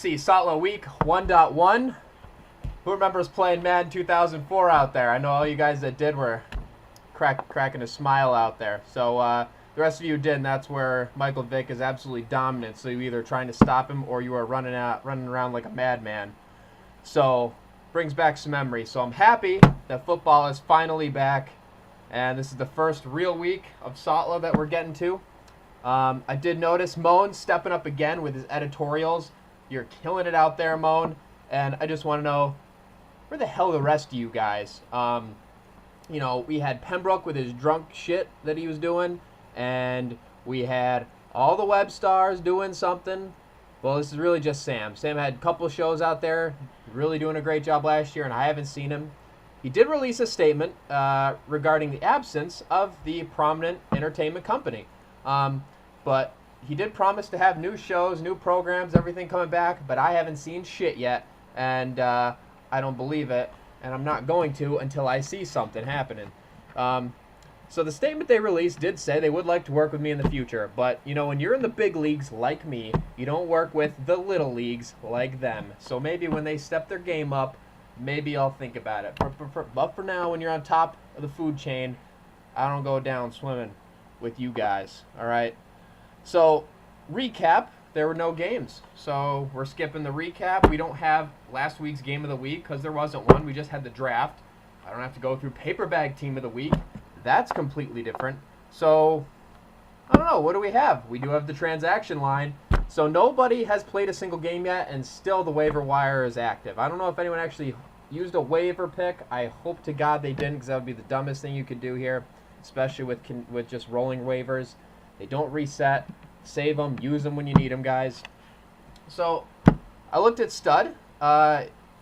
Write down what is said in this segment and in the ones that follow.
see. Sotla week 1.1. Who remembers playing Madden 2004 out there? I know all you guys that did were cracking a smile out there. So the rest of you didn't. That's where Michael Vick is absolutely dominant. So you're either trying to stop him or you are running around like a madman. So brings back some memories. So I'm happy that football is finally back. And this is the first real week of Sotla that we're getting to. I did notice Moan stepping up again with his editorials. You're killing it out there, Moan. And I just want to know, where the hell are the rest of you guys? You know, we had Pembroke with his drunk shit that he was doing. And we had all the web stars doing something. Well, this is really just Sam. Sam had a couple shows out there, really doing a great job last year, and I haven't seen him. He did release a statement regarding the absence of the prominent entertainment company. But he did promise to have new shows, new programs, everything coming back, but I haven't seen shit yet, and I don't believe it, and I'm not going to until I see something happening. So the statement they released did say they would like to work with me in the future, but, you know, when you're in the big leagues like me, you don't work with the little leagues like them. So maybe when they step their game up, maybe I'll think about it. But for now, when you're on top of the food chain, I don't go down swimming with you guys, all right? So, recap, there were no games. So, we're skipping the recap. We don't have last week's game of the week because there wasn't one. We just had the draft. I don't have to go through paper bag team of the week. That's completely different. So, I don't know. What do we have? We do have the transaction line. So, nobody has played a single game yet, and still the waiver wire is active. I don't know if anyone actually used a waiver pick. I hope to God they didn't, because that would be the dumbest thing you could do here, especially with just rolling waivers. They don't reset. Save them. Use them when you need them, guys. So, I looked at Stud,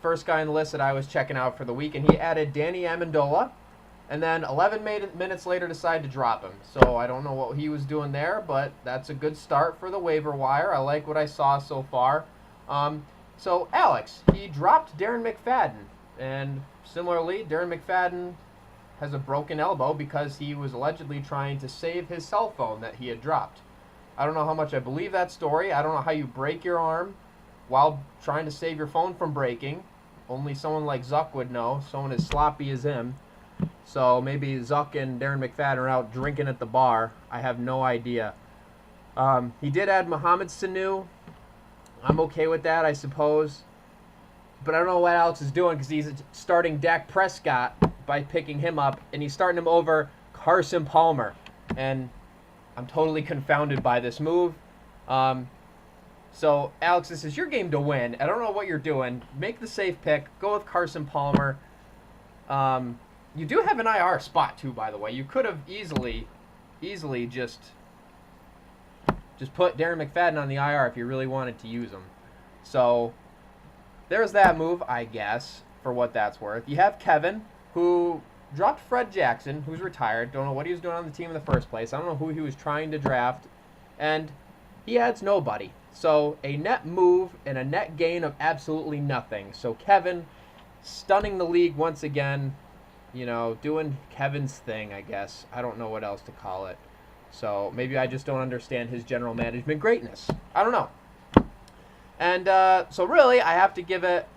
first guy on the list that I was checking out for the week, and he added Danny Amendola, and then 11 minutes later decided to drop him. So, I don't know what he was doing there, but that's a good start for the waiver wire. I like what I saw so far. So, Alex, he dropped Darren McFadden, and similarly, Darren McFadden has a broken elbow because he was allegedly trying to save his cell phone that he had dropped. I don't know how much I believe that story. I don't know how you break your arm while trying to save your phone from breaking. Only someone like Zuck would know, someone as sloppy as him. So maybe Zuck and Darren McFadden are out drinking at the bar. I have no idea. He did add Mohamed Sanu. I'm okay with that, I suppose. But I don't know what Alex is doing because he's starting Dak Prescott by picking him up, and he's starting him over Carson Palmer. And I'm totally confounded by this move. So, Alex, this is your game to win. I don't know what you're doing. Make the safe pick. Go with Carson Palmer. You do have an IR spot, too, by the way. You could have easily just put Darren McFadden on the IR if you really wanted to use him. So, there's that move, I guess, for what that's worth. You have Kevin, who dropped Fred Jackson, who's retired. Don't know what he was doing on the team in the first place. I don't know who he was trying to draft. And he adds nobody. So a net move and a net gain of absolutely nothing. So Kevin stunning the league once again. You know, doing Kevin's thing, I guess. I don't know what else to call it. So maybe I just don't understand his general management greatness. I don't know. And so really, I have to give it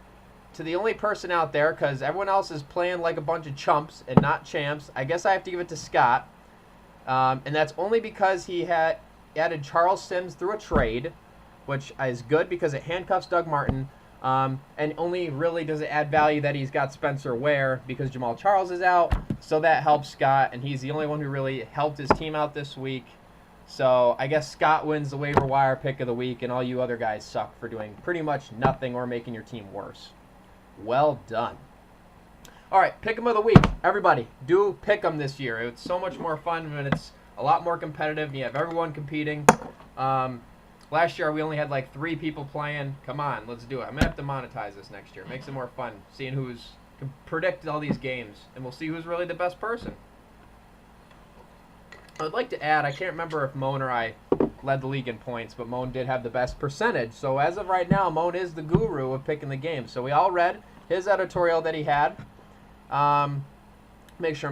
to the only person out there, because everyone else is playing like a bunch of chumps and not champs. I guess I have to give it to Scott. And that's only because he had added Charles Sims through a trade, which is good because it handcuffs Doug Martin. And only really does it add value that he's got Spencer Ware because Jamal Charles is out. So that helps Scott, and he's the only one who really helped his team out this week. So I guess Scott wins the waiver wire pick of the week, and all you other guys suck for doing pretty much nothing or making your team worse. Well done. All right, pick 'em of the week. Everybody, do pick 'em this year. It's so much more fun when it's a lot more competitive and you have everyone competing. Last year, we only had like 3 people playing. Come on, let's do it. I'm going to have to monetize this next year. Makes it more fun, seeing who's can predict all these games, and we'll see who's really the best person. I'd like to add, I can't remember if Moan or I led the league in points, but Moan did have the best percentage. So as of right now, Moan is the guru of picking the game. So we all read his editorial that he had. Make sure I'm